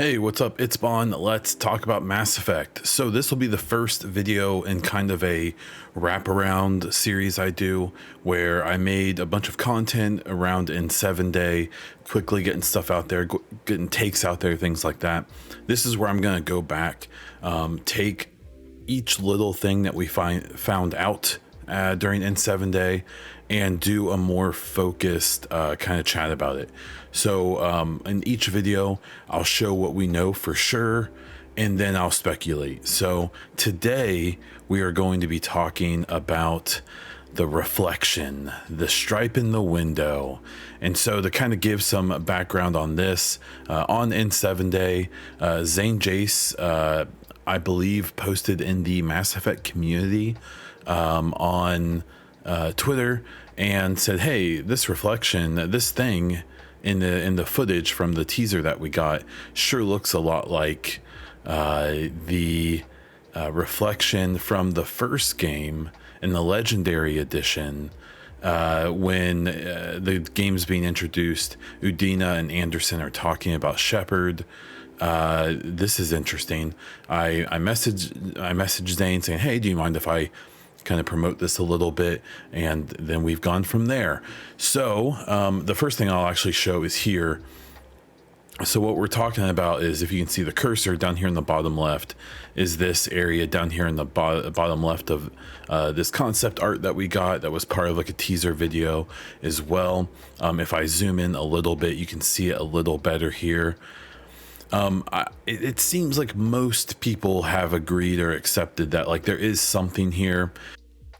Hey, what's up? It's Bon. Let's talk about Mass Effect. So this will be the first video in kind of a wraparound series I do where I made a bunch of content around in 7 day, quickly getting stuff out there, getting takes out there, things like that. This is where I'm going to go back, take each little thing that we found out during N7 Day and do a more focused kind of chat about it. So in each video, I'll show what we know for sure, and then I'll speculate. So today we are going to be talking about the reflection, the stripe in the window. And so to kind of give some background on this, on N7 Day, Zane Jace, I believe, posted in the Mass Effect community on Twitter and said, hey, this reflection, this thing in the footage from the teaser that we got sure looks a lot like the reflection from the first game in the Legendary Edition. When the game's being introduced, Udina and Anderson are talking about Shepard. This is interesting. I messaged Zane saying, hey, do you mind if I kind of promote this a little bit? And then we've gone from there. So the first thing I'll actually show is here. So what we're talking about is, if you can see the cursor down here in the bottom left, is this area down here in the bottom left of this concept art that we got that was part of like a teaser video as well. If I zoom in a little bit, you can see it a little better here. It seems like most people have agreed or accepted that like there is something here.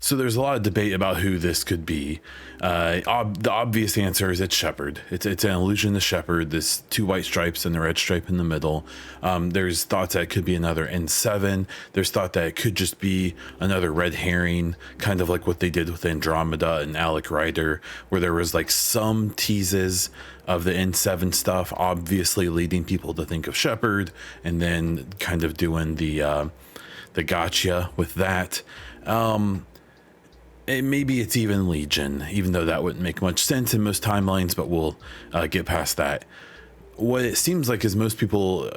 So there's a lot of debate about who this could be. The obvious answer is it's Shepard. It's an allusion to Shepard, this two white stripes and the red stripe in the middle. There's thoughts that it could be another N7. There's thought that it could just be another red herring, kind of like what they did with Andromeda and Alec Ryder, where there was like some teases of the N7 stuff, obviously leading people to think of Shepard, and then kind of doing the gotcha with that. Maybe it's even Legion, even though that wouldn't make much sense in most timelines, but we'll get past that. What it seems like is most people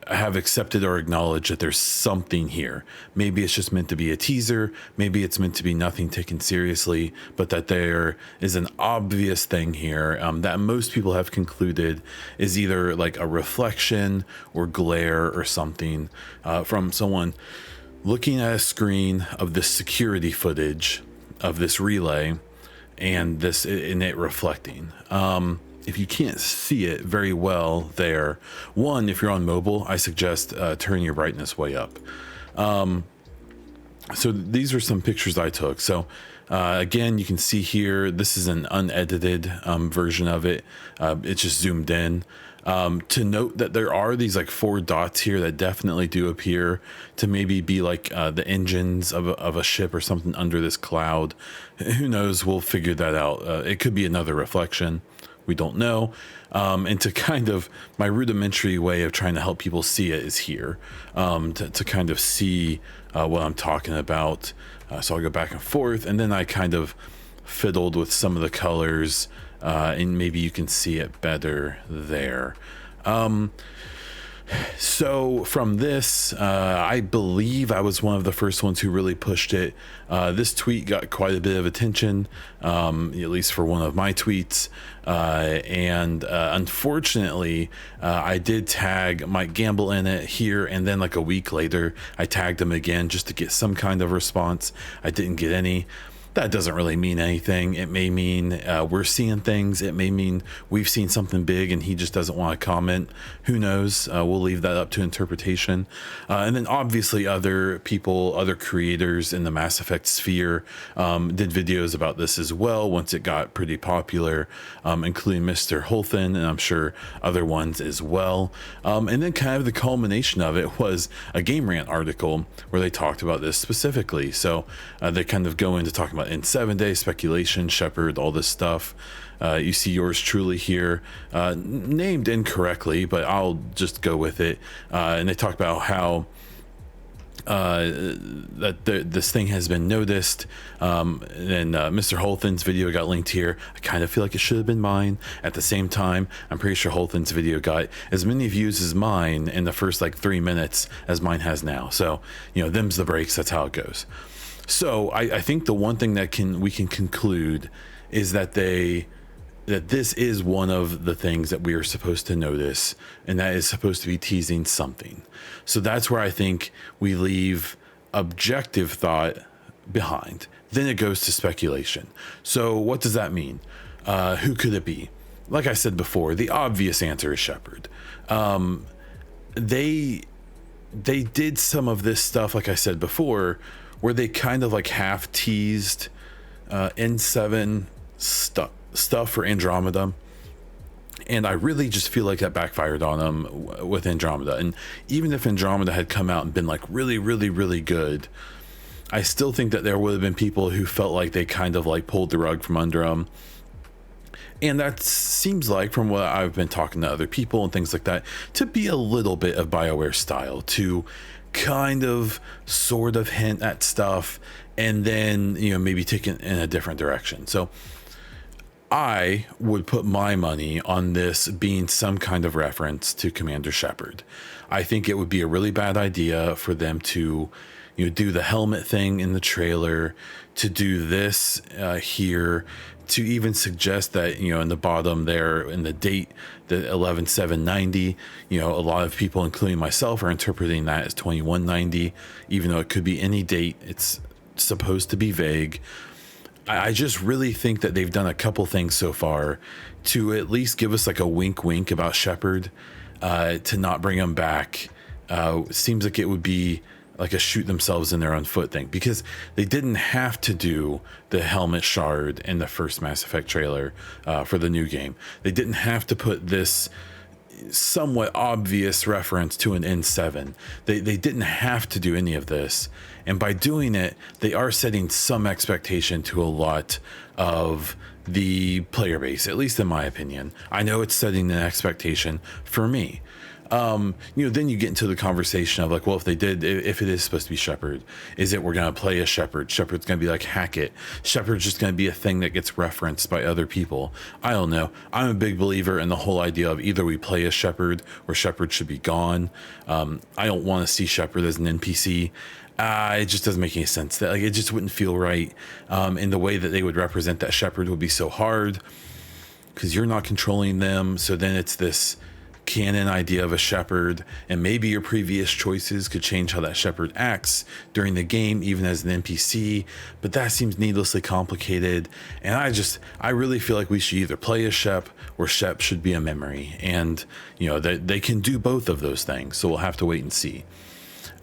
have accepted or acknowledged that there's something here. Maybe it's just meant to be a teaser, maybe it's meant to be nothing taken seriously, but that there is an obvious thing here that most people have concluded is either like a reflection or glare or something from someone looking at a screen of this security footage of this relay and this in it reflecting. If you can't see it very well there, one, if you're on mobile, I suggest turn your brightness way up. So these are some pictures I took. So again, you can see here, this is an unedited version of it. It's just zoomed in. To note that there are these like 4 dots here that definitely do appear to maybe be like the engines of a ship or something under this cloud. Who knows? We'll figure that out. It could be another reflection. We don't know. And to kind of, my rudimentary way of trying to help people see it is here, to kind of see what I'm talking about. So I'll go back and forth, and then I kind of fiddled with some of the colors, and maybe you can see it better there. So from this, I believe I was one of the first ones who really pushed it. This tweet got quite a bit of attention, at least for one of my tweets. And unfortunately, I did tag Mike Gamble in it here, and then like a week later, I tagged him again just to get some kind of response. I didn't get any. That doesn't really mean anything. It may mean we're seeing things. It may mean we've seen something big and he just doesn't want to comment. Who knows? We'll leave that up to interpretation. And then obviously other people, other creators in the Mass Effect sphere did videos about this as well once it got pretty popular, including Mr. Holthen, and I'm sure other ones as well. And then kind of the culmination of it was a Game Rant article where they talked about this specifically. So they kind of go into talking about N7 Day, speculation, Shepard, all this stuff. You see yours truly here, named incorrectly, but I'll just go with it. And they talk about how this thing has been noticed. And Mr. Holton's video got linked here. I kind of feel like it should have been mine. At the same time, I'm pretty sure Holton's video got as many views as mine in the first like 3 minutes as mine has now. So, them's the breaks. That's how it goes. So I think the one thing that we can conclude is that this is one of the things that we are supposed to notice, and that is supposed to be teasing something. So that's where I think we leave objective thought behind. Then it goes to speculation. So what does that mean? Who could it be? Like I said before, the obvious answer is Shepard. They did some of this stuff, like I said before, where they kind of like half teased N7 stuff for Andromeda, and I really just feel like that backfired on them with Andromeda. And even if Andromeda had come out and been like really, really, really good, I still think that there would have been people who felt like they kind of like pulled the rug from under them. And that seems like, from what I've been talking to other people and things like that, to be a little bit of BioWare style, to kind of sort of hint at stuff and then maybe take it in a different direction. So I would put my money on this being some kind of reference to Commander Shepard. I think it would be a really bad idea for them to, do the helmet thing in the trailer, to do this here, to even suggest that, in the bottom there in the date, the 11/7/90, a lot of people, including myself, are interpreting that as 2190, even though it could be any date. It's supposed to be vague. I just really think that they've done a couple things so far to at least give us like a wink about Shepard, to not bring him back. Seems like it would be like a shoot themselves in their own foot thing, because they didn't have to do the helmet shard in the first Mass Effect trailer for the new game. They didn't have to put this somewhat obvious reference to an N7. They didn't have to do any of this, and by doing it, they are setting some expectation to a lot of the player base, at least in my opinion. I know it's setting an expectation for me. Then you get into the conversation of like, well, if it is supposed to be Shepard, is it we're going to play a Shepard? Shepard's going to be like Hackett. Shepard's just going to be a thing that gets referenced by other people. I don't know. I'm a big believer in the whole idea of either we play a Shepard or Shepard should be gone. I don't want to see Shepard as an NPC. It just doesn't make any sense. That it just wouldn't feel right. In the way that they would represent that Shepard would be so hard because you're not controlling them. So then it's this canon idea of a Shepard, and maybe your previous choices could change how that Shepard acts during the game, even as an NPC, but that seems needlessly complicated. And I really feel like we should either play a Shep or Shep should be a memory, and they can do both of those things, so we'll have to wait and see.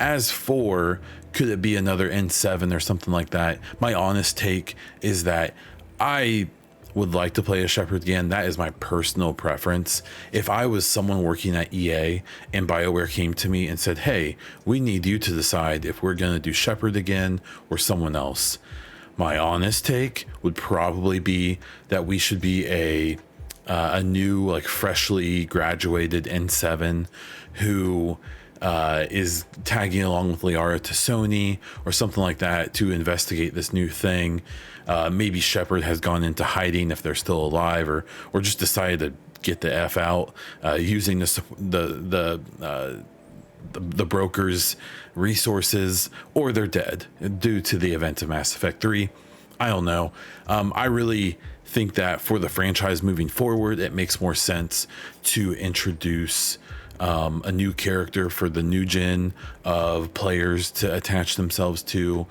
As for could it be another N7 or something like that, my honest take is that I would like to play a Shepard again. That is my personal preference. If I was someone working at EA and BioWare came to me and said, hey, we need you to decide if we're going to do Shepard again or someone else, my honest take would probably be that we should be a new, like freshly graduated N7 who is tagging along with Liara to Sony or something like that to investigate this new thing. Maybe Shepard has gone into hiding if they're still alive, or just decided to get the F out, using the broker's resources, or they're dead due to the events of Mass Effect 3. I don't know. I really think that for the franchise moving forward, it makes more sense to introduce a new character for the new gen of players to attach themselves to.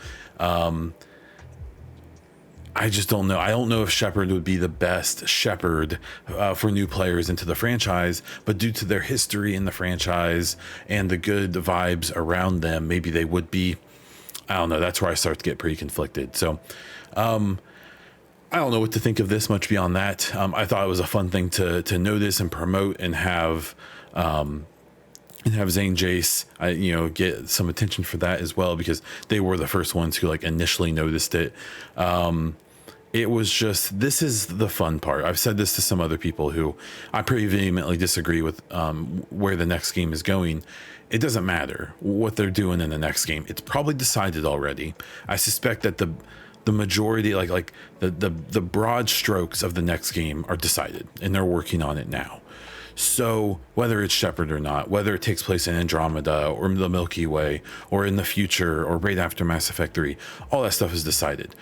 I just don't know. I don't know if Shepard would be the best Shepard for new players into the franchise, but due to their history in the franchise and the good vibes around them, maybe they would be. I don't know. That's where I start to get pretty conflicted. So I don't know what to think of this much beyond that. I thought it was a fun thing to notice and promote and have Zane Jace, get some attention for that as well, because they were the first ones who like initially noticed it. It was just, this is the fun part. I've said this to some other people who I pretty vehemently disagree with where the next game is going. It doesn't matter what they're doing in the next game. It's probably decided already. I suspect that the majority, like the broad strokes of the next game are decided, and they're working on it now. So whether it's Shepard or not, whether it takes place in Andromeda or the Milky Way or in the future or right after Mass Effect 3, all that stuff is decided.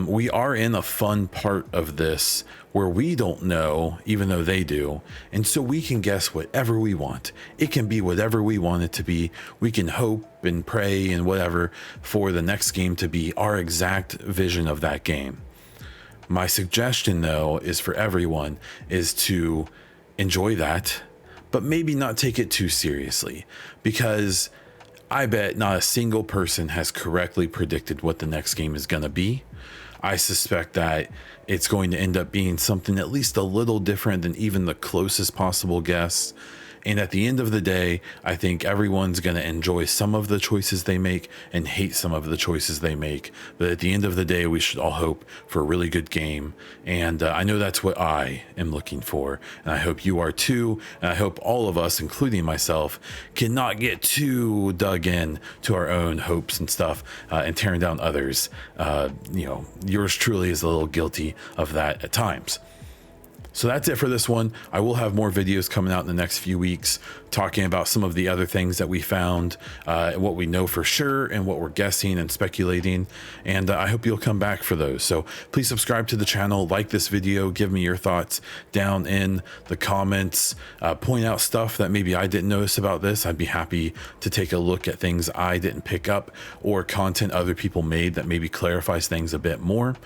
We are in a fun part of this where we don't know, even though they do. And so we can guess whatever we want. It can be whatever we want it to be. We can hope and pray and whatever for the next game to be our exact vision of that game. My suggestion, though, is for everyone is to enjoy that, but maybe not take it too seriously, because I bet not a single person has correctly predicted what the next game is going to be. I suspect that it's going to end up being something at least a little different than even the closest possible guess. And at the end of the day, I think everyone's going to enjoy some of the choices they make and hate some of the choices they make. But at the end of the day, we should all hope for a really good game. And I know that's what I am looking for. And I hope you are too. And I hope all of us, including myself, cannot get too dug in to our own hopes and stuff and tearing down others. Yours truly is a little guilty of that at times. So that's it for this one. I will have more videos coming out in the next few weeks talking about some of the other things that we found, what we know for sure, and what we're guessing and speculating. And I hope you'll come back for those. So please subscribe to the channel, like this video, give me your thoughts down in the comments, point out stuff that maybe I didn't notice about this. I'd be happy to take a look at things I didn't pick up or content other people made that maybe clarifies things a bit more.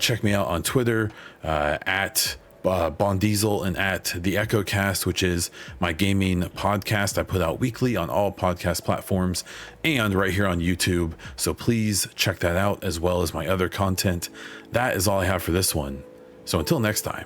Check me out on Twitter at Bondiesel and at the EchoCast, which is my gaming podcast I put out weekly on all podcast platforms and right here on YouTube. So please check that out as well as my other content. That is all I have for this one. So until next time.